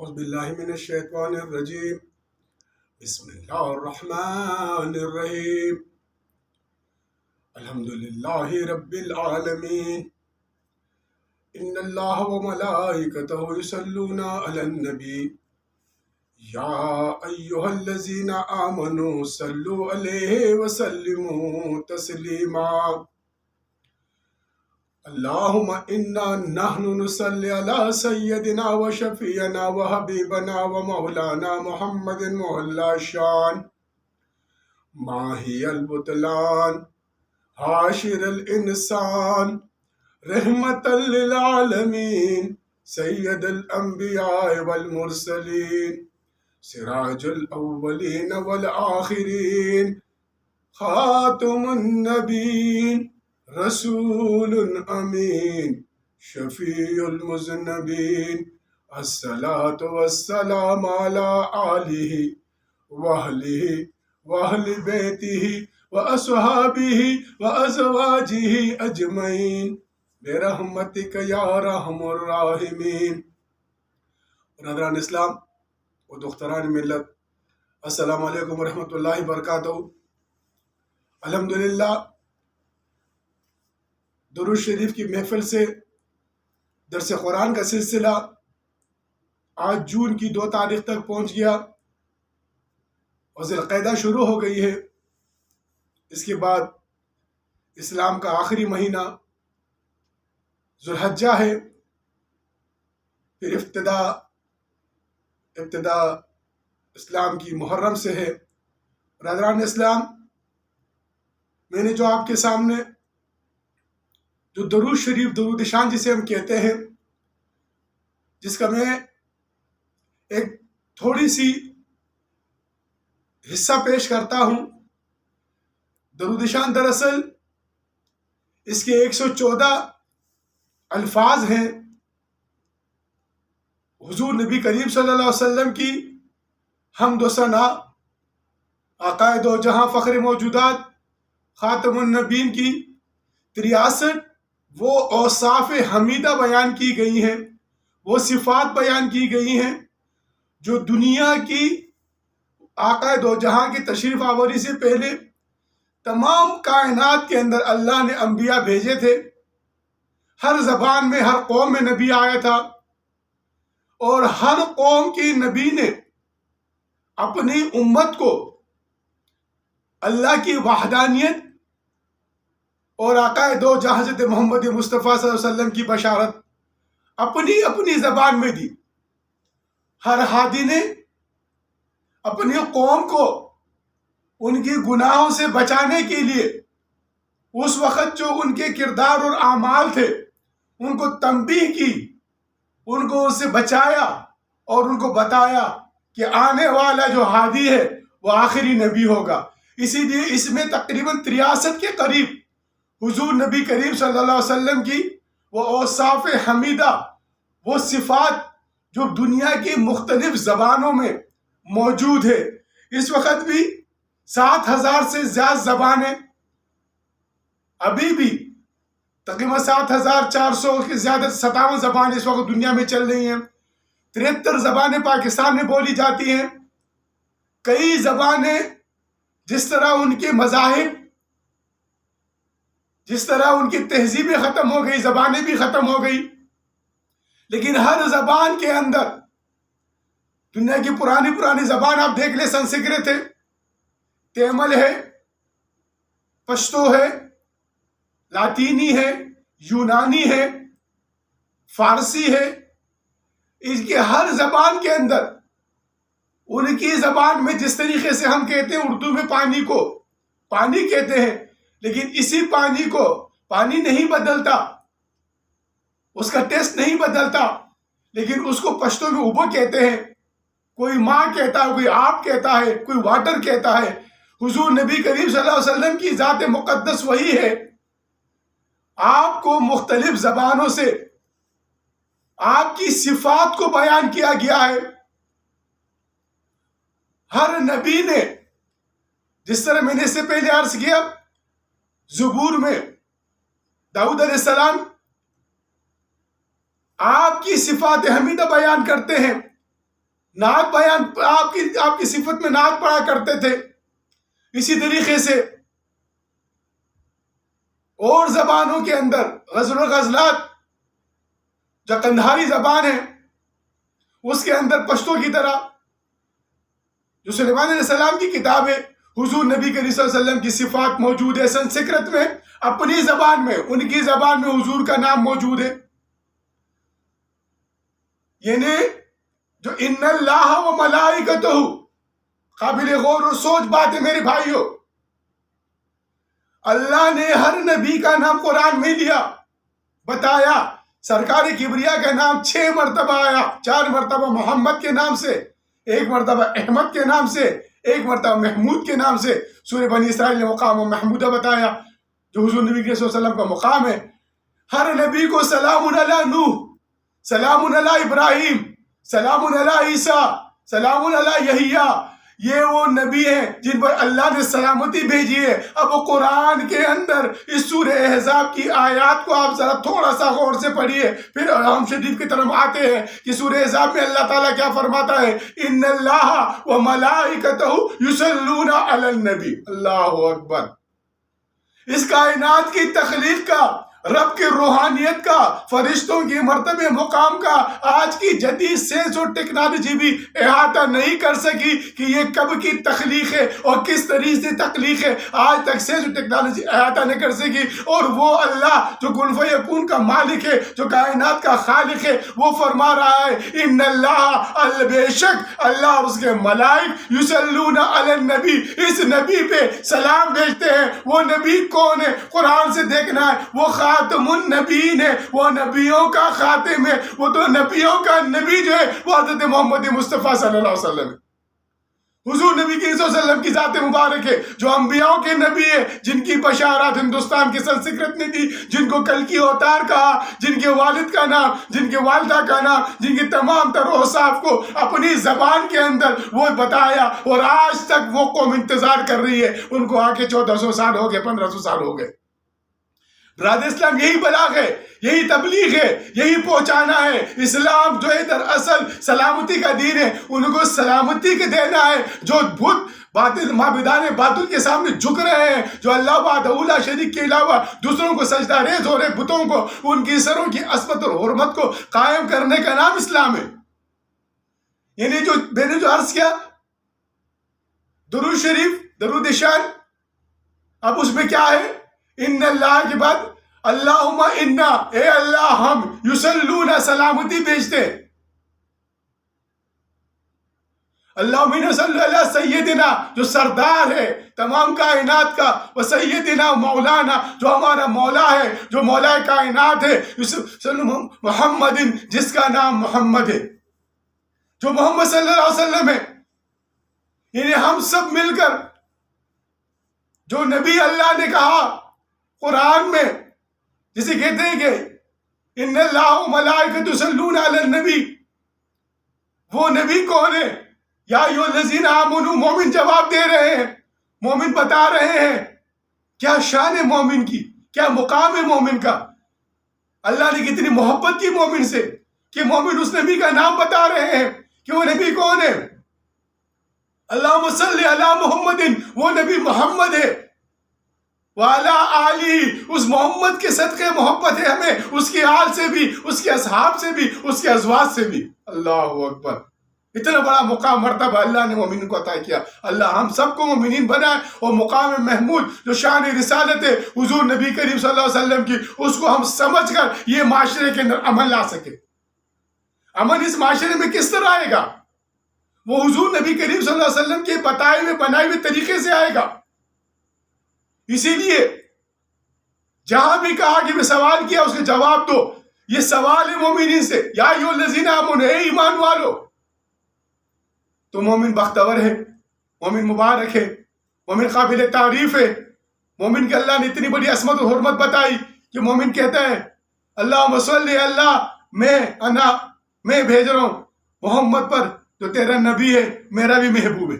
أعوذ بالله من الشيطان الرجيم. بسم الله الرحمن الرحيم. الحمد لله رب العالمين. إن الله وملائكته يصلون على النبي يا أيها الذين آمنوا صلوا عليه وسلموا تسليما. اللهم إنا نحن نصلي على سيدنا وشفيعنا وحبيبنا ومولانا محمد مولا الشان ماهي البطلان حاشر الإنسان رحمة للعالمين سيد الأنبياء والمرسلين سراج الأولين والآخرين خاتم النبيين رسول امین شفیع المذنبین الصلاۃ والسلام علی آلہ واہل بیتہ واصحابہ وازواجہ اجمعین برحمتک یا ارحم الراحمین۔ برادران اسلام و دختران ملت، السلام علیکم ورحمۃ اللہ وبرکاتہ۔ الحمدللہ درود شریف کی محفل سے درس قرآن کا سلسلہ آج جون کی 2 تاریخ تک پہنچ گیا اور ذی القعدہ شروع ہو گئی ہے۔ اس کے بعد اسلام کا آخری مہینہ ذو الحجہ ہے، پھر ابتدا اسلام کی محرم سے ہے۔ برادران اسلام، میں نے جو آپ کے سامنے جو درود شریف، درود شان جسے ہم کہتے ہیں، جس کا میں ایک تھوڑی سی حصہ پیش کرتا ہوں۔ درود شان دراصل اس کے 114 الفاظ ہیں۔ حضور نبی کریم صلی اللہ علیہ وسلم کی حمد و ثنا، آقا دو جہاں فخر موجودات خاتم النبیین کی 63 وہ اوصاف حمیدہ بیان کی گئی ہیں، وہ صفات بیان کی گئی ہیں جو دنیا کی آقا دو جہاں کی تشریف آوری سے پہلے تمام کائنات کے اندر اللہ نے انبیاء بھیجے تھے۔ ہر زبان میں، ہر قوم میں نبی آیا تھا، اور ہر قوم کی نبی نے اپنی امت کو اللہ کی وحدانیت اور آقا دو جہاں حضرت محمد مصطفیٰ صلی اللہ علیہ وسلم کی بشارت اپنی زبان میں دی۔ ہر ہادی نے اپنی قوم کو ان کی گناہوں سے بچانے کے لیے اس وقت جو ان کے کردار اور اعمال تھے ان کو تنبیہ کی، ان کو اس سے بچایا اور ان کو بتایا کہ آنے والا جو ہادی ہے وہ آخری نبی ہوگا۔ اسی لیے اس میں تقریباً 63 کے قریب حضور نبی کریم صلی اللہ علیہ وسلم کی وہ اوصاف حمیدہ، وہ صفات جو دنیا کی مختلف زبانوں میں موجود ہے۔ اس وقت بھی 7000 سے زیادہ زبانیں، ابھی بھی تقریباً 7400 کے زیادہ 57 زبانیں اس وقت دنیا میں چل رہی ہیں۔ 73 زبانیں پاکستان میں بولی جاتی ہیں۔ کئی زبانیں جس طرح ان کے مذاہب، جس طرح ان کی تہذیبیں ختم ہو گئی، زبانیں بھی ختم ہو گئی، لیکن ہر زبان کے اندر دنیا کی پرانی زبان آپ دیکھ لیں، سنسکرت ہے، تیمل ہے، پشتو ہے، لاطینی ہے، یونانی ہے، فارسی ہے۔ اس کے ہر زبان کے اندر ان کی زبان میں جس طریقے سے ہم کہتے ہیں اردو میں پانی کو پانی کہتے ہیں، لیکن اسی پانی کو پانی نہیں بدلتا، اس کا ٹیسٹ نہیں بدلتا، لیکن اس کو پشتو میں اوبو کہتے ہیں، کوئی ماں کہتا ہے، کوئی آپ کہتا ہے، کوئی واٹر کہتا ہے۔ حضور نبی کریم صلی اللہ علیہ وسلم کی ذات مقدس وہی ہے۔ آپ کو مختلف زبانوں سے آپ کی صفات کو بیان کیا گیا ہے۔ ہر نبی نے، جس طرح میں نے اس سے پہلے عرض کیا، زبور میں داؤد علیہ السلام آپ کی صفات حمیدہ بیان کرتے ہیں، نعت بیان آپ کی صفت میں نعت پڑھا کرتے تھے. اسی طریقے سے اور زبانوں کے اندر غزل و غزلات جو قندھاری زبان ہے اس کے اندر پشتو کی طرح جو سلیمان علیہ السلام کی کتاب ہے حضور نبی کریم صلی اللہ علیہ وسلم کی صفات موجود ہے. سنسکرت میں اپنی زبان میں ان کی زبان میں حضور کا نام موجود ہے. یعنی جو ان اللہ و ملائکتہ، قابل غور و سوچ بات ہے میرے بھائیوں. اللہ نے ہر نبی کا نام قرآن میں لیا، بتایا. سرکار کبریا کا نام 6 مرتبہ آیا، 4 مرتبہ محمد کے نام سے، 1 مرتبہ احمد کے نام سے، 1 مرتبہ محمود کے نام سے. سورہ بنی اسرائیل نے مقام محمودہ بتایا جو حضور نبی صلی اللہ علیہ وسلم کا مقام ہے. ہر نبی کو سلام علی نوح، سلام علی ابراہیم، سلام علی عیسیٰ، سلام علی یحییٰ. یہ وہ نبی ہیں جن پر اللہ نے سلامتی بھیجی ہے. اب وہ قرآن کے اندر اس سورہ احزاب کی آیات کو آپ ذرا تھوڑا سا غور سے پڑھیے، پھر ہم شریف کی طرف آتے ہیں کہ سورہ احزاب میں اللہ تعالیٰ کیا فرماتا ہے. ان اللہ و ملائکتہ یصلون علی النبی. اللہ اکبر. اس کائنات کی تخلیق کا، رب کی روحانیت کا، فرشتوں کی مرتبہ مقام کا آج کی جدید سائنس اور ٹیکنالوجی بھی احاطہ نہیں کر سکی کہ یہ کب کی تخلیق ہے اور کس طریقے سے تخلیق ہے. آج تک سائنس اور ٹیکنالوجی احاطہ نہیں کر سکی. اور وہ اللہ جو کن فیکون کا مالک ہے، جو کائنات کا خالق ہے، وہ فرما رہا ہے ان اللہ، بے شک اللہ اور اس کے ملائک یصلون علی النبی، اس نبی پہ سلام بھیجتے ہیں. وہ نبی کون ہے؟ قرآن سے دیکھنا ہے. وہ خاتم النبیین ہے، وہ نبیوں کا خاتم ہے. وہ تو نبیوں کا نبی جو ہے وہ حضرت محمد مصطفیٰ صلی اللہ علیہ وسلم ہے. حضور نبی صلی اللہ علیہ وسلم کی ذات مبارک ہے جو انبیاء کے نبی ہے، جن کی بشارات ہندوستان کی سنسکرت میں تھی، جن کو کل کی اوتار کہا، جن کے والد کا نام، جن کے والدہ کا نام، جن کی تمام تر اوصاف کو اپنی زبان کے اندر وہ بتایا. اور آج تک وہ قوم انتظار کر رہی ہے. ان کو آ کے 1400 سال ہو گئے، 1500 سال ہو گئے. برادر اسلام یہی بلاغ ہے، یہی تبلیغ ہے، یہی پہنچانا ہے. اسلام جو ہے دراصل سلامتی کا دین ہے. ان کو سلامتی کے دینا ہے جو بت باطل معبودان باطل کے سامنے جھک رہے ہیں، جو اللہ وحدہ شریک کے علاوہ دوسروں کو سجدہ ریز ہو رہے بتوں کو، ان کی سروں کی عصمت اور حرمت کو قائم کرنے کا نام اسلام ہے. یعنی جو میں نے جو عرض کیا درود شریف، درود شان، اب اس میں کیا ہے؟ ان اللہ کے بعد اللہم انا، اے اللہ ہم، یصلون سلامتی بھیجتے. اللہم انا صلی علی سیدنا، جو سردار ہے تمام کائنات کا، و سیدنا مولانا، جو ہمارا مولا ہے، جو مولا کائنات ہے، محمد، جس کا نام محمد ہے، جو محمد صلی اللہ علیہ وسلم ہے. یعنی ہم سب مل کر جو نبی اللہ نے کہا قرآن میں، جسے کہتے ہیں کہ ان اللہ و ملائکۃ یصلون علی النبی، وہ نبی کون ہے؟ یا ایھا الذین آمنوا، مومن جواب دے رہے ہیں، مومن بتا رہے ہیں کیا شان ہے مومن کی، کیا مقام ہے مومن کا. اللہ نے کتنی محبت کی مومن سے کہ مومن اس نبی کا نام بتا رہے ہیں کہ وہ نبی کون ہے. اللہم صلی علی محمد، وہ نبی محمد ہے. وَعَلَىٰ آلِهِ، اس محمد کے صدقے محبت ہے ہمیں، اس کے آل سے بھی، اس کے اصحاب سے بھی، اس کے ازواج سے بھی. اللہ اکبر. اتنا بڑا مقام مرتبہ اللہ نے مومنین کو عطا کیا. اللہ ہم سب کو مومنین بنائے. اور مقام محمود جو شان رسالت ہے حضور نبی کریم صلی اللہ علیہ وسلم کی، اس کو ہم سمجھ کر یہ معاشرے کے اندر عمل لا سکے. امن اس معاشرے میں کس طرح آئے گا؟ وہ حضور نبی کریم صلی اللہ علیہ وسلم کے بتائے ہوئے بنائے ہوئے طریقے سے آئے گا. اسی لیے جہاں بھی کہا کہ میں سوال کیا اس کے جواب دو، یہ سوال ہے مومنین سے. یا ایھا الذین آمنوا، اے ایمان والو. تو مومن بختور ہے، مومن مبارک ہے، مومن قابل تعریف ہے. مومن کے اللہ نے اتنی بڑی عصمت و حرمت بتائی کہ مومن کہتا ہے اللہم صلی، اللہ میں بھیج رہا ہوں محمد پر جو تیرا نبی ہے، میرا بھی محبوب ہے.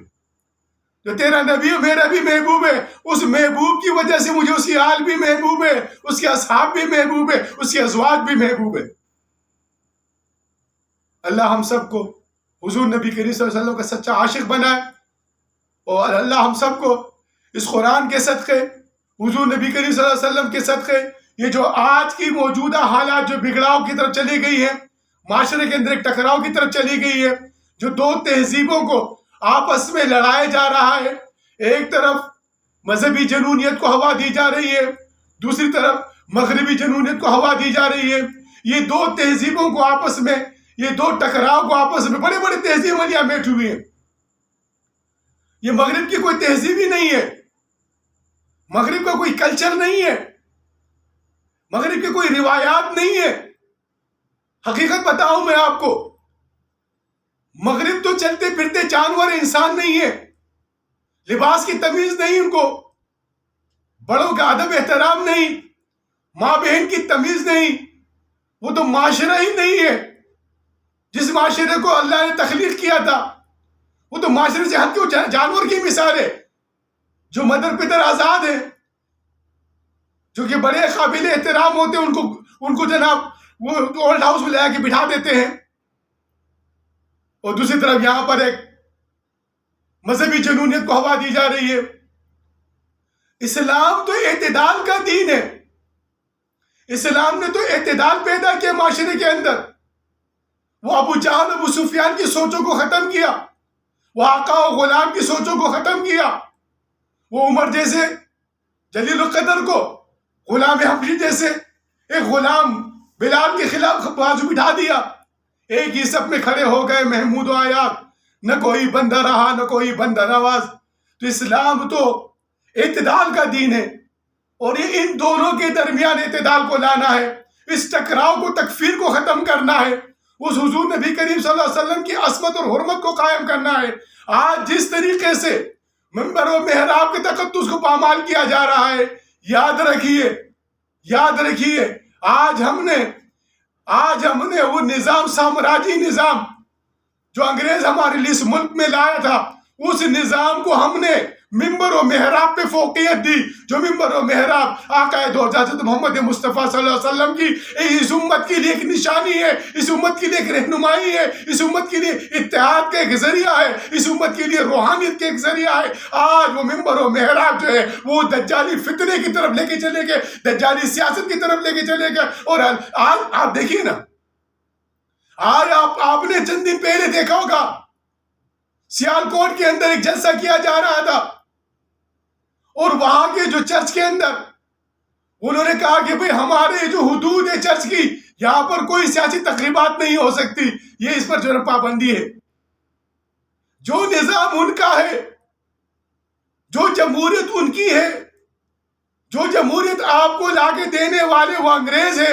جو تیرا نبی ہے میرا بھی محبوب ہے. اس محبوب کی وجہ سے مجھے اس کی آل بھی محبوب ہے، اس کے اصحاب بھی محبوب ہے، اس کے ازواج بھی محبوب ہے. اللہ ہم سب کو حضور نبی کریم صلی اللہ علیہ وسلم کا سچا عاشق بنائے، اور اللہ ہم سب کو اس قرآن کے صدقے، حضور نبی کریم صلی اللہ علیہ وسلم کے صدقے، یہ جو آج کی موجودہ حالات جو بگڑاؤ کی طرف چلی گئی ہے، معاشرے کے اندر ایک ٹکراؤ کی طرف چلی گئی ہے، جو دو تہذیبوں کو آپس میں لڑایا جا رہا ہے، ایک طرف مذہبی جنونیت کو ہوا دی جا رہی ہے، دوسری طرف مغربی جنونیت کو ہوا دی جا رہی ہے، یہ دو تہذیبوں کو آپس میں، یہ دو ٹکراؤ کو آپس میں، بڑے بڑے تہذیب والیاں بیٹھی ہوئی ہیں۔ یہ مغرب کی کوئی تہذیب ہی نہیں ہے، مغرب کا کوئی کلچر نہیں ہے، مغرب کی کوئی روایات نہیں ہے۔ حقیقت بتاؤں میں آپ کو، مغرب تو چلتے پھرتے جانور انسان نہیں ہے، لباس کی تمیز نہیں ان کو، بڑوں کا ادب احترام نہیں، ماں بہن کی تمیز نہیں، وہ تو معاشرہ ہی نہیں ہے۔ جس معاشرے کو اللہ نے تخلیق کیا تھا وہ تو معاشرے سے ہٹ کے جانور کی مثال ہے، جو مدر پدر آزاد ہے، جو کہ بڑے قابل احترام ہوتے ہیں، ان کو جناب وہ اولڈ ہاؤس میں لے جا کے بٹھا دیتے ہیں، اور دوسری طرف یہاں پر ایک مذہبی جنونیت کو ہوا دی جا رہی ہے۔ اسلام تو اعتدال کا دین ہے، اسلام نے تو اعتدال پیدا کیا معاشرے کے اندر۔ وہ ابو جہل ابو سفیان کی سوچوں کو ختم کیا، وہ آقا و غلام کی سوچوں کو ختم کیا، وہ عمر جیسے جلیل القدر کو غلام حبشی جیسے ایک غلام بلال کے خلاف بازو بٹھا دیا، ایک ہی سب میں کھڑے ہو گئے محمود و آیات، نہ کوئی بندہ رہا نہ کوئی بندہ نواز۔ تو اسلام تو اعتدال کا دین ہے، اور یہ ان دونوں کے درمیان اعتدال کو لانا ہے، اس ٹکراؤ کو، تکفیر کو ختم کرنا ہے، اس حضور نبی کریم صلی اللہ علیہ وسلم کی عصمت اور حرمت کو قائم کرنا ہے۔ آج جس طریقے سے منبر و محراب کے تقدس کو پامال کیا جا رہا ہے، یاد رکھیے آج ہم نے وہ نظام، سامراجی نظام جو انگریز ہمارے لیے اس ملک میں لایا تھا، اس نظام کو ہم نے ممبر و محراب پہ فوقیت دی، جو ممبر و محراب آقا دو حضرت محمد مصطفیٰ صلی اللہ علیہ وسلم کی اس امت کے لیے ایک نشانی ہے، اس امت کے لیے ایک رہنمائی ہے، اس امت کے لیے اتحاد کا ایک ذریعہ ہے، اس امت کے لیے روحانیت کا ایک ذریعہ ہے۔ آج وہ ممبر و محراب جو ہے وہ دجالی فتنے کی طرف لے کے چلے گئے، دجالی سیاست کی طرف لے کے چلے گئے۔ اور آج آپ دیکھیے نا، آج آپ نے چند دن پہلے دیکھا ہوگا سیالکوٹ کے اندر ایک جلسہ کیا جا رہا تھا، اور وہاں کے جو چرچ کے اندر انہوں نے کہا کہ بھئی ہمارے جو حدود ہے چرچ کی، یہاں پر کوئی سیاسی تقریبات نہیں ہو سکتی، یہ اس پر جو ہے پابندی ہے۔ جو نظام ان کا ہے، جو جمہوریت ان کی ہے، جو جمہوریت آپ کو لا کے دینے والے وہ انگریز ہے،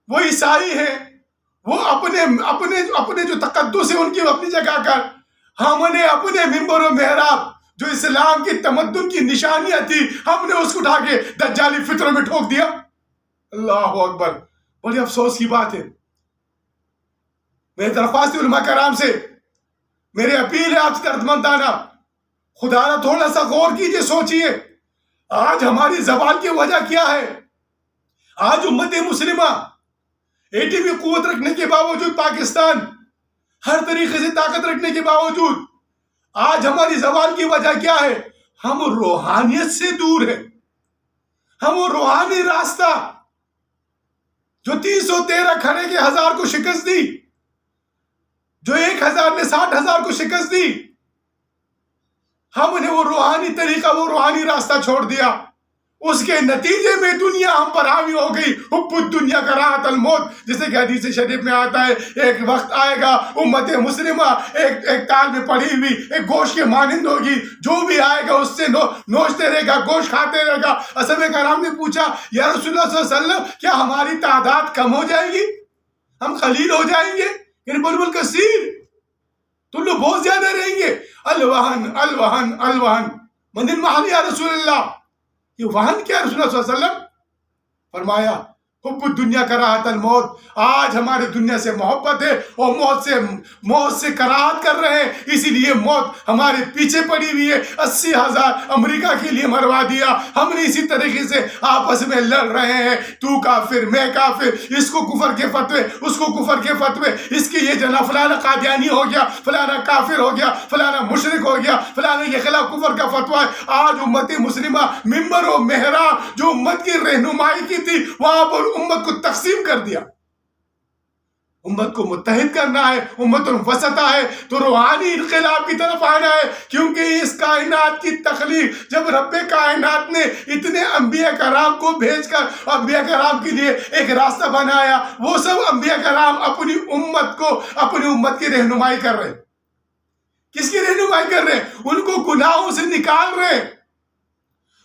وہ عیسائی ہے، وہ اپنے جو تقدس ہے ان کی اپنی جگہ کر، ہم نے اپنے ممبر و محراب جو اسلام کی تمدن کی نشانیاں تھی، ہم نے اس کو اٹھا کے دجالی فطروں میں ٹھوک دیا۔ اللہ اکبر، بڑی افسوس کی بات ہے۔ میری درخواست علماء کرام سے، میری اپیل ہے آپ سے دردمندانہ، خدا را تھوڑا سا غور کیجئے، سوچئے آج ہماری زوال کی وجہ کیا ہے۔ آج امت مسلمہ ایٹمی قوت رکھنے کے باوجود، پاکستان ہر طریقے سے طاقت رکھنے کے باوجود، آج ہماری زوال کی وجہ کیا ہے؟ ہم روحانیت سے دور ہیں، ہم وہ روحانی راستہ جو 313 کھڑے کے 1000 کو شکست دی، جو 1000 نے 60,000 کو شکست دی، ہم نے وہ روحانی طریقہ، وہ روحانی راستہ چھوڑ دیا۔ اس کے نتیجے میں دنیا ہم پر حاوی ہو گئی، حب الدنیا کراہت الموت، جیسے کہ حدیث شریف میں آتا ہے، ایک وقت آئے گا امت مسلمہ ایک تال میں پڑی ہوئی ایک گوشت کے مانند ہوگی، جو بھی آئے گا اس سے نوچتے رہے گا، گوشت کھاتے رہے گا۔ اصحابہ کرام نے پوچھا، یا رسول اللہ صلی اللہ علیہ وسلم، کیا ہماری تعداد کم ہو جائے گی، ہم قلیل ہو جائیں گے؟ یعنی بل کثیر، تم لوگ بہت زیادہ رہیں گے۔ الوہن الوہن الوہن، من المحل یا رسول اللہ، یہ وہن کیا رسول اللہ صلی اللہ علیہ وسلم؟ فرمایا حب الدنیا کراہت الموت. آج ہمارے دنیا سے محبت ہے اور موت سے کراہت کر رہے ہیں. اسی لیے موت ہمارے پیچھے پڑی ہوئی ہے. 80,000 امریکہ کے لیے مروا دیا. ہم نے اسی طریقے سے آپس میں لڑ رہے ہیں. تو کافر، میں کافر، اس کو کفر کے فتوے، اس کو کفر کے فتوے، اس کے یہ جناب فلانا قادیانی ہو گیا، فلانا کافر ہو گیا، فلانا مشرک ہو گیا، فلانا کے خلاف کفر کا فتویٰ ہے. آج امت مسلمہ ممبر و محراب جو امت کی رہنمائی کی تھی وہاں پر امت کو تقسیم کر دیا. امت کو متحد کرنا ہے، امت الوسطہ ہے تو روحانی انقلاب کی طرف آنا ہے. کیونکہ اس کائنات کی تخلیق جب رب کائنات نے اتنے انبیاء کرام کو بھیج کر انبیاء کرام کے لیے ایک راستہ بنایا، وہ سب انبیاء کرام اپنی امت کی رہنمائی کر رہے ہیں. کس کی رہنمائی کر رہے ہیں؟ ان کو گناہوں سے نکال رہے ہیں،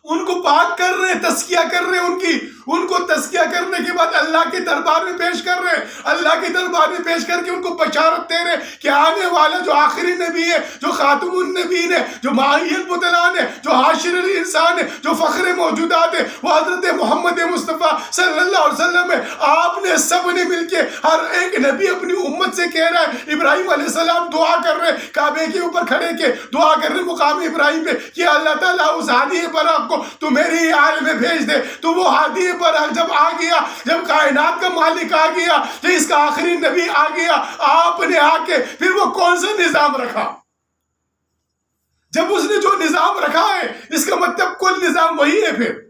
ان کو پاک کر رہے ہیں، تزکیہ کر رہے ہیں. ان کو تزکیہ کرنے کے بعد اللہ کے دربار میں پیش کر رہے ہیں. اللہ کے دربار میں پیش کر کے ان کو بشارت دے رہے ہیں کہ آنے والا جو آخری نبی ہے، جو خاتم النبیین ہے، جو ماہی البطلان ہے، جو حاشر الانسان ہے، جو فخر موجودات ہے، وہ حضرت محمد مصطفیٰ صلی اللہ علیہ وسلم ہے. آپ نے سب نے مل کے ہر ایک نبی اپنی امت سے کہہ رہا ہے. ابراہیم علیہ السلام دعا کر رہے ہیں، کعبے کے اوپر کھڑے کے دعا کر رہے مقام ابراہیم پہ کہ اللہ تعالیٰ اس ہادی برحق کو تو میری حال میں بھیج دے. تو وہ ہادی برحق جب آ گیا، جب کائنات کا مالک آ گیا، تو اس کا آخری نبی آ گیا، آپ نے آ کے پھر وہ کون سا نظام رکھا؟ جب اس نے جو نظام رکھا ہے اس کا مطلب کل نظام وہی ہے. پھر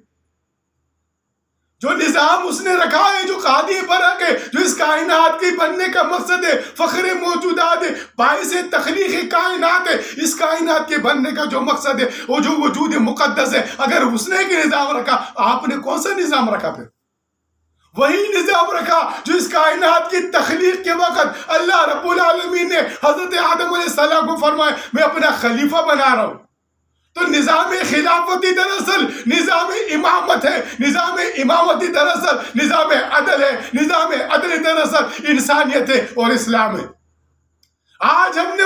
جو نظام اس نے رکھا ہے، جو قاضی برحق ہے، جو اس کائنات کے بننے کا مقصد ہے، فخر موجودات ہے، باعث تخلیق کائنات ہے، اس کائنات کے بننے کا جو مقصد ہے، وہ جو وجود مقدس ہے، اگر اس نے ایک نظام رکھا، آپ نے کون سا نظام رکھا؟ پھر وہی نظام رکھا جو اس کائنات کی تخلیق کے وقت اللہ رب العالمین نے حضرت آدم علیہ السلام کو فرمایا میں اپنا خلیفہ بنا رہا ہوں. تو نظام خلافتی دراصل نظام امامت ہے. نظام امامتی دراصل نظام عدل ہے. نظام عدل دراصل انسانیت ہے اور اسلام ہے. آج ہم نے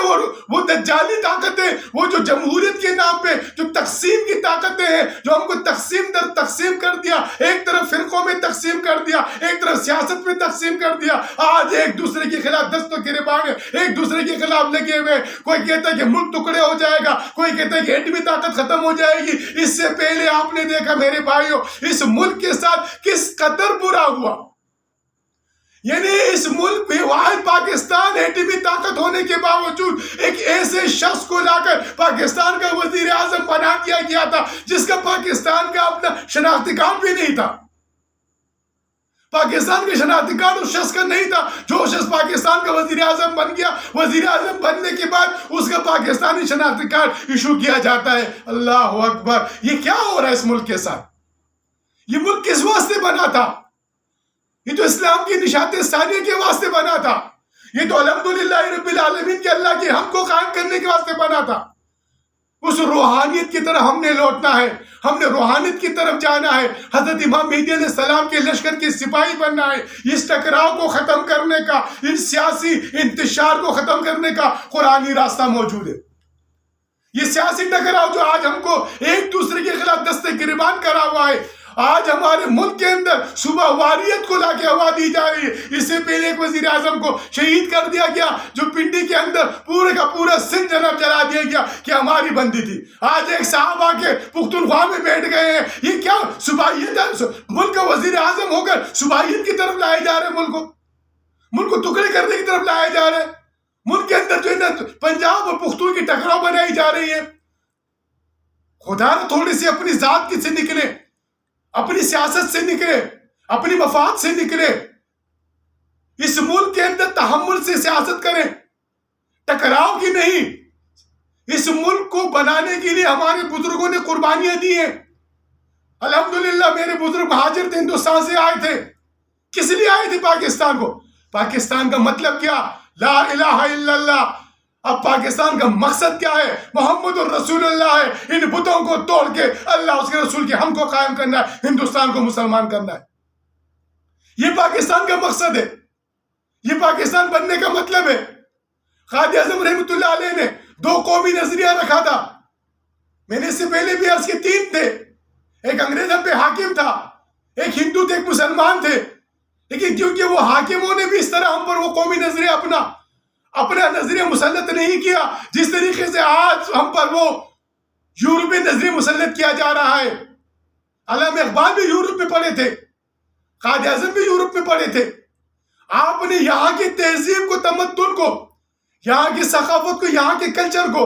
وہ دجالی طاقتیں، وہ جو جمہوریت کے نام پہ جو تقسیم کی طاقتیں ہیں، جو ہم کو تقسیم در تقسیم کر دیا، ایک طرف فرقوں میں تقسیم کر دیا، ایک طرف سیاست میں تقسیم کر دیا. آج ایک دوسرے کے خلاف دست و گریبان ہے، ایک دوسرے کے خلاف لگے ہوئے. کوئی کہتا ہے کہ ملک ٹکڑے ہو جائے گا، کوئی کہتا ہے کہ ایٹمی طاقت ختم ہو جائے گی. اس سے پہلے آپ نے دیکھا میرے بھائیوں اس ملک کے ساتھ کس قدر برا ہوا. یعنی اس ملک میں واحد پاکستان ایٹمی طاقت ہونے کے باوجود ایک ایسے شخص کو لا کر پاکستان کا وزیر اعظم بنا دیا گیا تھا جس کا پاکستان کا اپنا شناختی کارڈ بھی نہیں تھا. پاکستان کا شناختی کارڈ اس شخص کا نہیں تھا. جو شخص پاکستان کا وزیر اعظم بن گیا، وزیر اعظم بننے کے بعد اس کا پاکستانی شناختی کارڈ ایشو کیا جاتا ہے. اللہ اکبر، یہ کیا ہو رہا ہے اس ملک کے ساتھ؟ یہ ملک کس واسطے بنا تھا؟ یہ تو اسلام کی نشات ثانیہ کے واسطے بنا تھا. یہ تو الحمدللہ رب العالمین کے اللہ کے ہم کو قائم کرنے کے واسطے بنا تھا. اس روحانیت کی طرف ہم نے لوٹنا ہے، ہم نے روحانیت کی طرف جانا ہے. حضرت امام مہدی علیہ السلام کے لشکر کے سپاہی بننا ہے. اس ٹکراؤ کو ختم کرنے کا، ان سیاسی انتشار کو ختم کرنے کا قرآنی راستہ موجود ہے. یہ سیاسی ٹکراؤ جو آج ہم کو ایک دوسرے کے خلاف دست گریبان کرا ہوا ہے، آج ہمارے ملک کے اندر صبح واریت کو لا کے ہوا دی جا رہی ہے. اس سے پہلے ایک وزیر اعظم کو شہید کر دیا گیا جو پنڈی کے اندر پورے کا پورا سندھ جناب جلا دیا گیا کہ ہماری بندی تھی. آج ایک صاحب آ کے پختونخوا میں بیٹھ گئے ہیں. یہ کیا صوبائیت ہے؟ ملک کا وزیر اعظم ہو کر صوبائیت کی طرف لائے جا رہے ہیں. ملک کو ٹکڑے کرنے کی طرف لائے جا رہے ہیں. ملک کے اندر جو ہے نا پنجاب اور پختون کی ٹکراؤ بنائی جا رہی ہے. خدا نہ تھوڑی سی اپنی ذات کی سے نکلے، اپنی سیاست سے نکلے، اپنی مفاد سے نکلے. اس ملک کے اندر تحمل سے سیاست کریں، ٹکراؤ کی نہیں. اس ملک کو بنانے کے لیے ہمارے بزرگوں نے قربانیاں دی ہیں. الحمدللہ میرے بزرگ مہاجر تھے، ہندوستان سے آئے تھے. کس لیے آئے تھے پاکستان کو؟ پاکستان کا مطلب کیا؟ لا الہ الا اللہ. اب پاکستان کا مقصد کیا ہے؟ محمد الرسول اللہ ہے. ان بتوں کو توڑ کے اللہ اس کے رسول کے ہم کو قائم کرنا ہے، ہندوستان کو مسلمان کرنا ہے. یہ پاکستان کا مقصد ہے، یہ پاکستان بننے کا مطلب ہے. قائد اعظم رحمۃ اللہ علیہ نے 2 قومی نظریہ رکھا تھا. میں نے اس سے پہلے بھی عرض کے 3 تھے. ایک انگریز ہم پہ حاکم تھا، ایک ہندو تھے، ایک مسلمان تھے. لیکن کیونکہ وہ حاکموں نے بھی اس طرح ہم پر وہ قومی نظریہ اپنا نظریہ مسلط نہیں کیا جس طریقے سے آج ہم پر وہ یورپی نظریہ مسلط کیا جا رہا ہے. علامہ اقبال بھی یورپ میں پڑھے تھے، قائد اعظم بھی یورپ میں پڑھے تھے. آپ نے یہاں کی تہذیب کو، تمدن کو، یہاں کی ثقافت کو، یہاں کے کلچر کو،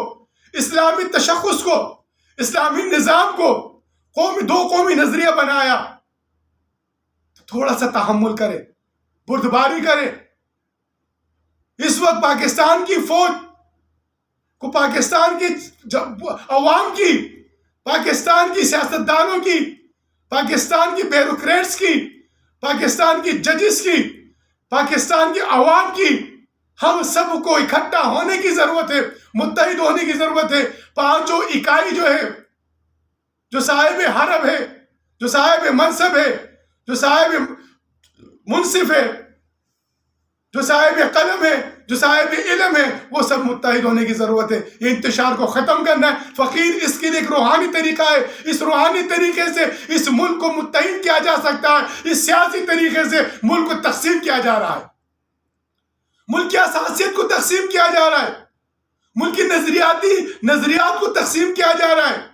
اسلامی تشخص کو، اسلامی نظام کو دو قومی نظریہ بنایا. تھوڑا سا تحمل کرے، بردباری کرے. اس وقت پاکستان کی فوج کو، پاکستان کی عوام کی، پاکستان کی سیاستدانوں کی، پاکستان کی بیوروکریٹس کی، پاکستان کی ججز کی، پاکستان کی عوام کی، ہم سب کو اکٹھا ہونے کی ضرورت ہے، متحد ہونے کی ضرورت ہے. پانچوں اکائی جو ہے، جو صاحب حرم ہے، جو صاحب منصب ہے، جو صاحب منصف ہے، جو صاحب قلم ہے، جو صاحب علم ہے، وہ سب متحد ہونے کی ضرورت ہے. یہ انتشار کو ختم کرنا ہے. فقیر اس کے لیے ایک روحانی طریقہ ہے. اس روحانی طریقے سے اس ملک کو متحد کیا جا سکتا ہے. اس سیاسی طریقے سے ملک کو تقسیم کیا جا رہا ہے، ملک کی حساسیت کو تقسیم کیا جا رہا ہے، ملک کی نظریات کو تقسیم کیا جا رہا ہے.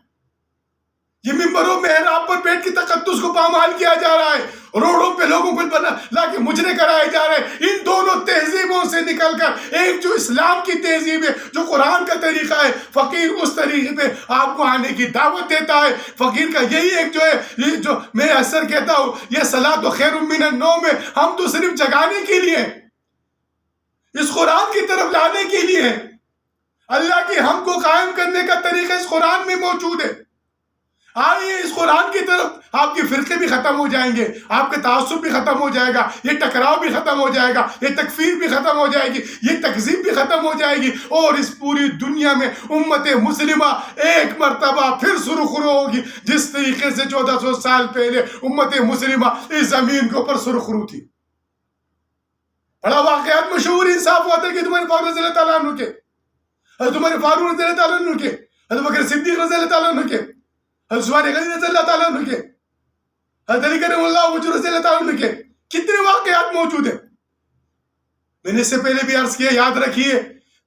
یہ ممبروں محراب پر بیٹھ کے تقدس کو پامال کیا جا رہا ہے. روڈوں پہ لوگوں کو لا کے مجرے کرائے جا رہے ہیں. ان دونوں تہذیبوں سے نکل کر ایک جو اسلام کی تہذیب ہے، جو قرآن کا طریقہ ہے، فقیر اس طریقے پہ آپ کو آنے کی دعوت دیتا ہے. فقیر کا یہی ایک جو ہے، جو میں اکثر کہتا ہوں، یہ صلاۃ خیر من النوم ہے. ہم تو صرف جگانے کے لیے، اس قرآن کی طرف لانے کے لیے، اللہ کی ہم کو قائم کرنے کا طریقہ اس قرآن میں موجود ہے. آئیے اس قرآن کی طرف. آپ کے فرقے بھی ختم ہو جائیں گے، آپ کے تعصب بھی ختم ہو جائے گا، یہ ٹکراؤ بھی ختم ہو جائے گا، یہ تکفیر بھی ختم ہو جائے گی، یہ تکذیب بھی ختم ہو جائے گی، اور اس پوری دنیا میں امت مسلمہ ایک مرتبہ پھر سرخرو ہوگی، جس طریقے سے 1400 سال پہلے امت مسلمہ اس زمین کے اوپر سرخرو تھی. بڑا واقعات مشہور انصاف ہوا تھا کہ تمہارے فاروق رضی اللہ تعالیٰ عنہ کے، تمہارے فاروق رضی اللہ تعالیٰ عنہ کے، حضرت بکر صدیق رضی اللہ تعالیٰ عنہ کے، حضرت عثمان غنی رضی اللہ تعالیٰ عنہ کے، حضرت علی کرم اللہ وجہ رضی اللہ تعالیٰ عنہ کے. کتنے واقعات موجود ہیں. میں نے اس سے پہلے بھی عرض کیا، یاد رکھیے،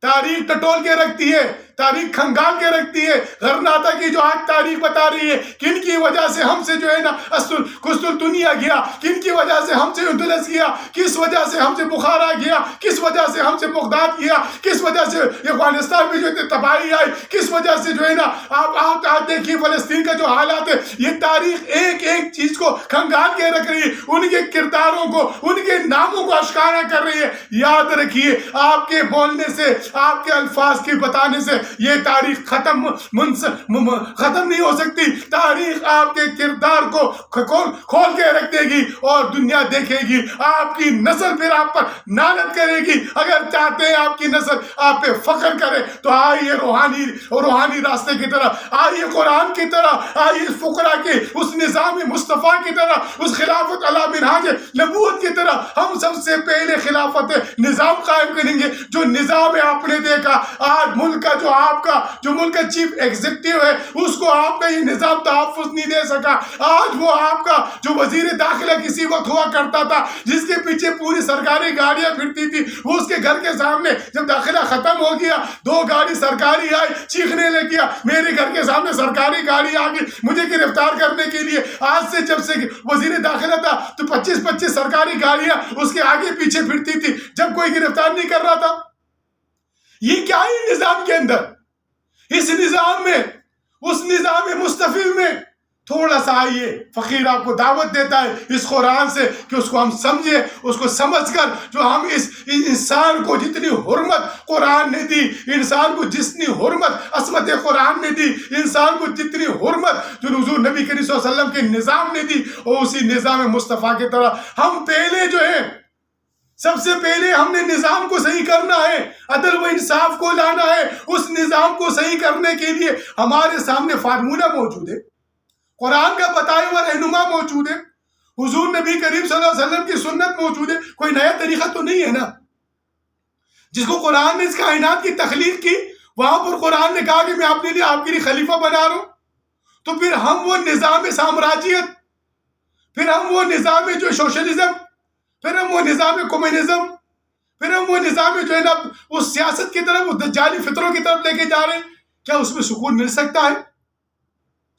تاریخ ٹٹول کے رکھتی ہے، تاریخ کھنگال کے رکھتی ہے. غرناطہ کی جو آج تاریخ بتا رہی ہے، کن کی وجہ سے ہم سے جو ہے نا قسطنطنیہ گیا، کن کی وجہ سے ہم سے اندلس گیا، کس وجہ سے ہم سے بخارا گیا، کس وجہ سے ہم سے بغداد گیا، کس وجہ سے افغانستان میں جو تباہی آئی، کس وجہ سے جو ہے نا آپ دیکھیے فلسطین کا جو حالات ہے. یہ تاریخ ایک ایک چیز کو کھنگال کے رکھ رہی ہے، ان کے کرداروں کو، ان کے ناموں کو اشکارا کر رہی ہے. یاد رکھیے، آپ کے بولنے سے، آپ کے الفاظ کے بتانے سے یہ تاریخ ختم نہیں ہو سکتی. تاریخ آپ کے کردار کو کھول کے رکھ دے گی اور دنیا دیکھے گی. آپ کی نسل پھر آپ پر نالت کرے گی. اگر چاہتے ہیں آپ کی نسل آپ پہ فخر کرے تو آئیے روحانی راستے کی طرف، آئیے قرآن کی طرف، آئیے فقراء کے اس نظام مصطفیٰ کی طرف، اس خلافت علی منہاج نبوت کی طرف. ہم سب سے پہلے خلافت نظام قائم کریں گے. جو نظام آپ نے دیکھا آج ملک کا، جو ملک کا چیف ایگزیکٹو ہے، اس کو آپ کا یہ نظام تحفظ نہیں دے سکا. آج وہ آپ کا جو وزیر داخلہ کسی وقت ہوا کرتا تھا، جس کے پیچھے پوری سرکاری گاڑیاں پھرتی تھی، وہ اس کے گھر کے سامنے جب داخلہ ختم ہو گیا، 2 گاڑی سرکاری آئی، چیخنے لگ گیا، میرے گھر کے سامنے سرکاری گاڑی آ گئی مجھے گرفتار کرنے کے لیے. آج سے جب سے وزیر داخلہ تھا تو 25 سرکاری گاڑیاں اس کے آگے پیچھے پھرتی تھی جب کوئی گرفتار نہیں کر رہا تھا. یہ کیا ہے نظام کے اندر؟ اس نظام میں، اس نظام مصطفی میں تھوڑا سا آئیے. فقیر آپ کو دعوت دیتا ہے اس قرآن سے کہ اس کو ہم سمجھے، اس کو سمجھ کر جو ہم اس انسان کو جتنی حرمت قرآن نے دی، انسان کو جتنی حرمت عصمت قرآن نے دی، انسان کو جتنی حرمت جو حضور نبی کریم صلی اللہ علیہ وسلم کے نظام نے دی، اور اسی نظام مصطفیٰ کی طرح ہم پہلے جو ہے، سب سے پہلے ہم نے نظام کو صحیح کرنا ہے، عدل و انصاف کو لانا ہے. اس نظام کو صحیح کرنے کے لیے ہمارے سامنے فارمولہ موجود ہے، قرآن کا بتایا ہوا رہنما موجود ہے، حضور نبی کریم صلی اللہ علیہ وسلم کی سنت موجود ہے. کوئی نیا طریقہ تو نہیں ہے نا. جس کو قرآن نے اس کائنات کی تخلیق کی، وہاں پر قرآن نے کہا کہ میں آپ کے لیے خلیفہ بنا رہا ہوں. تو پھر ہم وہ نظام سامراجیت، پھر ہم وہ نظام جو سوشلزم، پھر ہم وہ نظام کمیونزم، پھر ہم وہ نظام جو ہے نا اس سیاست کی طرف، اس دجالی فطروں کی طرف لے کے جا رہے ہیں. کیا اس میں سکون مل سکتا ہے؟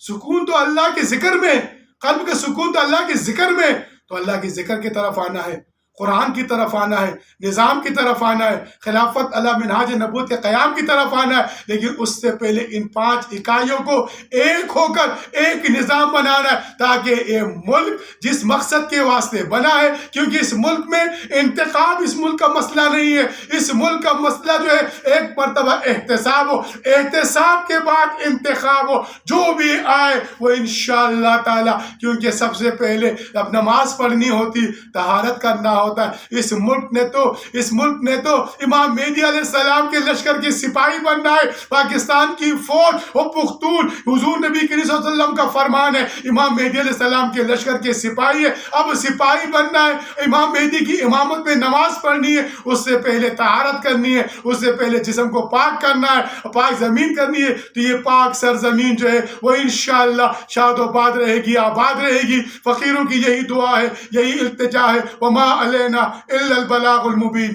سکون تو اللہ کے ذکر میں، قلب کا سکون تو اللہ کے ذکر میں. تو اللہ کے ذکر کی طرف آنا ہے، قرآن کی طرف آنا ہے، نظام کی طرف آنا ہے، خلافت علی منہاج نبوت کے قیام کی طرف آنا ہے. لیکن اس سے پہلے ان 5 اکائیوں کو ایک ہو کر ایک نظام بنانا ہے، تاکہ یہ ملک جس مقصد کے واسطے بنا ہے، کیونکہ اس ملک میں انتخاب اس ملک کا مسئلہ نہیں ہے. اس ملک کا مسئلہ جو ہے ایک مرتبہ احتساب ہو، احتساب کے بعد انتخاب ہو. جو بھی آئے وہ انشاءاللہ تعالی، کیونکہ سب سے پہلے اب نماز پڑھنی ہوتی، طہارت کرنا ہوتا ہے. اس ملک نے تو امام مہدی علیہ السلام کے لشکر کے سپاہی بننا ہے. پاکستان کی فوج و پختون، حضور نبی کریم صلی اللہ علیہ وسلم کا فرمان ہے، امام مہدی علیہ السلام کے لشکر کے سپاہی ہے. اب سپاہی بننا ہے، امام مہدی کی امامت میں نماز پڑھنی ہے. اس سے پہلے طہارت کرنی ہے، اس سے پہلے جسم کو پاک کرنا ہے، پاک زمین کرنی ہے. تو یہ پاک سرزمین جو ہے وہ انشاءاللہ شاد و باد رہے گی، آباد رہے گی. فقیروں کی یہی دعا ہے، یہی التجا ہے. وما علینا الا البلاغ المبین.